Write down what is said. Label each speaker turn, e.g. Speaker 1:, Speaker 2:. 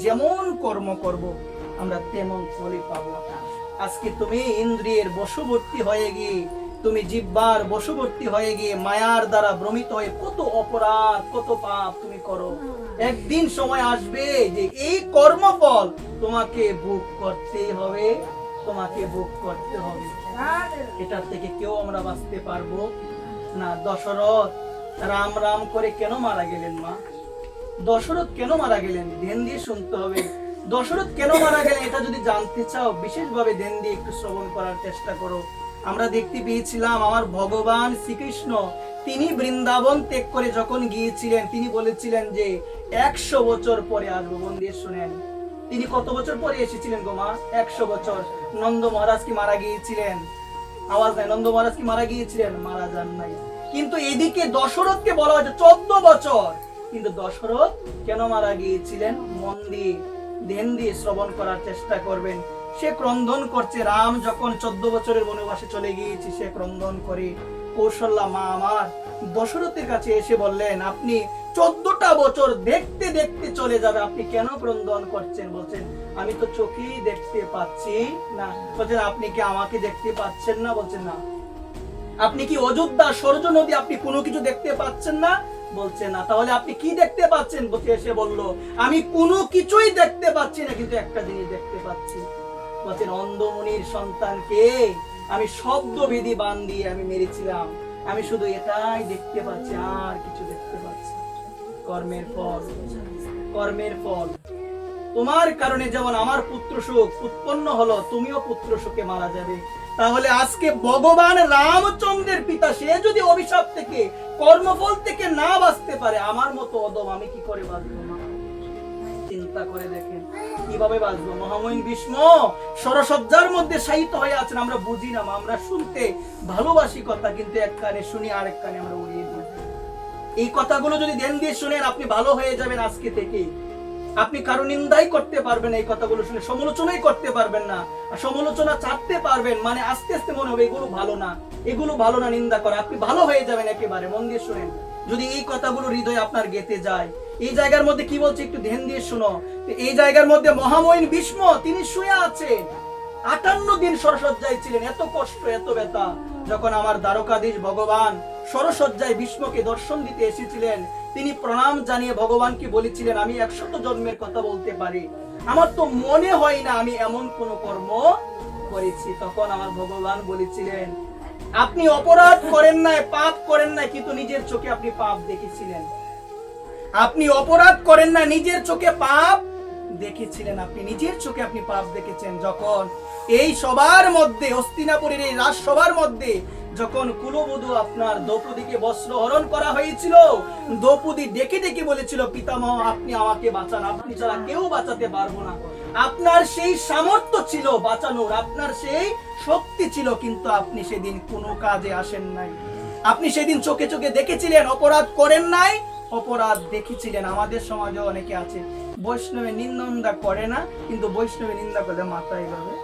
Speaker 1: যেমন কর্ম করব আমরা তেমন ফলই পাবো। আজকে তুমি ইন্দ্রিয়ের বশবর্তী হয়ে গিয়ে, তুমি জিহ্বার বশবর্তী হয়ে গিয়ে মায়ার দ্বারা ভ্রমিত হয়ে কত অপরাধ কত পাপ তুমি করো। একদিন সময় আসবে যে এই কর্মফল তোমাকে ভোগ করতেই হবে, তোমাকে ভোগ করতে হবে। এটার থেকে কেউ আমরা বাঁচতে পারবো না। দশরথ রাম রাম করে কেন মারা গেলেন মা? দশরথ কেন মারা গেলেন? ধ্যান দিয়ে শুনতে হবে। দশরথ কেন মারা গেলেন এটা যদি জানতে চাও বিশেষভাবে ধ্যান দিয়ে একটু শ্রবণ করার চেষ্টা করো। আমরা দেখতে পেয়েছিলাম আমার ভগবান শ্রীকৃষ্ণ তিনি বৃন্দাবন ত্যাগ করে যখন গিয়েছিলেন তিনি বলেছিলেন যে 100 বছর পরে আসবো। মন দিয়ে শুনেন, তিনি কত বছর পরে এসেছিলেন গো মা? 100 বছর। নন্দ মহারাজ কি মারা গিয়েছিলেন? আওয়াজ নাই। নন্দ মহারাজ কি মারা গিয়েছিলেন? মারা যান নাই। কিন্তু এদিকে দশরথকে বলা হয়েছে 14 বছর। কিন্তু দশরথ কেন মারা গিয়েছিলেন? মন দিয়ে ধ্যান দিয়ে শ্রবণ করার চেষ্টা করবেন। সে ক্রন্দন করছে। রাম যখন 14 বছরের বনবাসে চলে গিয়েছে সে ক্রন্দন করে। কৌশল্যা মা আমার দশরথের কাছে এসে বললেন, আপনি 14টা বছর দেখতে দেখতে চলে যাবে, আপনি কেন ক্রন্দন করছেন? বলছেন আমি তো চোখেই দেখতে পাচ্ছি না। বলছেন আপনি কি আমাকে দেখতে পাচ্ছেন না? বলছেন না। আপনি কি অযোধ্যা সূর্য নদী আপনি কোনো কিছু দেখতে পাচ্ছেন না? বলছে না। তাহলে আপনি কি দেখতে পাচ্ছেন? বলতে এসে বলল আমি কোনো কিছুই দেখতে পাচ্ছি না, কিন্তু একটা জিনিস দেখতে পাচ্ছি। বলছেন অন্ধমুনির সন্তানকে আমি শব্দবিধি বান দিয়ে আমি মেরেছিলাম, আমি শুধু এটাই দেখতে পাচ্ছি, আর কিছু দেখতে পাচ্ছি। কর্মের ফল, কর্মের ফল। তোমার কারণে যেমন আমার পুত্র সুখ উৎপন্ন হলো, তুমিও পুত্র সুখে মারা যাবে। তাহলে আজকে ভগবান রামচন্দ্রের পিতা সে যদি অভিশাপ থেকে কর্মফল থেকে না বাঁচতে পারে, আমার মতো অদম আমি কি করে বাঁচবো? চিন্তা করে দেখেন কিভাবে বাঁচবো। মহামহিম ভীষ্ম সরসজ্জার মধ্যে শায়িত হয়ে আছেন, আমরা বুঝি না, আমরা শুনতে ভালোবাসি কথা, কিন্তু এক কানে শুনি আর এক কানে আমরা উড়িয়ে দিই। এই কথাগুলো যদি ধ্যান দিয়ে শুনেন আপনি ভালো হয়ে যাবেন আজকে থেকেই। আপনি কারো নিন্দাই করতে পারবেন না, এই কথাগুলো শুনে সমালোচনাই করতে পারবেন না। আর সমালোচনা চাটতে পারবেন মানে আস্তে আস্তে মনে হবে এগুলো ভালো না, এগুলো ভালো না নিন্দা করা, আপনি ভালো হয়ে যাবেন একেবারে। মন দিয়ে শুনেন, যদি এই কথাগুলো হৃদয়ে আপনার গেঁথে যায়। এই জায়গার মধ্যে কি বলছে একটু ধ্যান দিয়ে শুনো। এই জায়গার মধ্যে মহামহিম ভীষ্ম তিনি শুয়ে আছেন, 58 দিন সরসজ্জায় ছিলেন, এত কষ্ট এত ব্যথা। যখন আমার দ্বারকাধীশ ভগবান সরসজ্জায় ভীষ্মকে দর্শন দিতে এসেছিলেন তিনি প্রণাম জানিয়ে ভগবানকে বলেছিলেন আমি 100 জন্মের কথা বলতে পারি, আমার তো মনে হয় না আমি এমন কোন কর্ম করেছি। তখন আমার ভগবান বলেছিলেন আপনি অপরাধ করেন নাই, পাপ করেন নাই, কিন্তু নিজের চোখে আপনি পাপ দেখেছিলেন। আপনি অপরাধ করেন না, নিজের চোখে পাপ দেখেছিলেন, আপনি নিজের চোখে আপনি পাপ দেখেছেন। যখন এই সবার মধ্যে হস্তিনাপুরের এই রাজসভার মধ্যে যখন কুলবধূ আপনার দ্রৌপদীকে বস্ত্র হরণ করা হয়েছিল, দ্রৌপদী ডেকে ডেকে বলেছিল পিতামহ আপনি আমাকে বাঁচান, আপনি ছাড়া কেউ বাঁচাতে পারবো না। আপনার সেই সামর্থ্য ছিল বাঁচানোর, আপনার সেই শক্তি ছিল, কিন্তু আপনি সেদিন কোনো কাজে আসেন নাই। আপনি সেদিন চোখে চোখে দেখেছিলেন, অপরাধ করেন নাই, অপরাধ দেখেছিলেন। আমাদের সমাজে অনেকে আছে বৈষ্ণবের নিন্দা করে না, কিন্তু বৈষ্ণবের নিন্দা করলে মাথায় ভাবে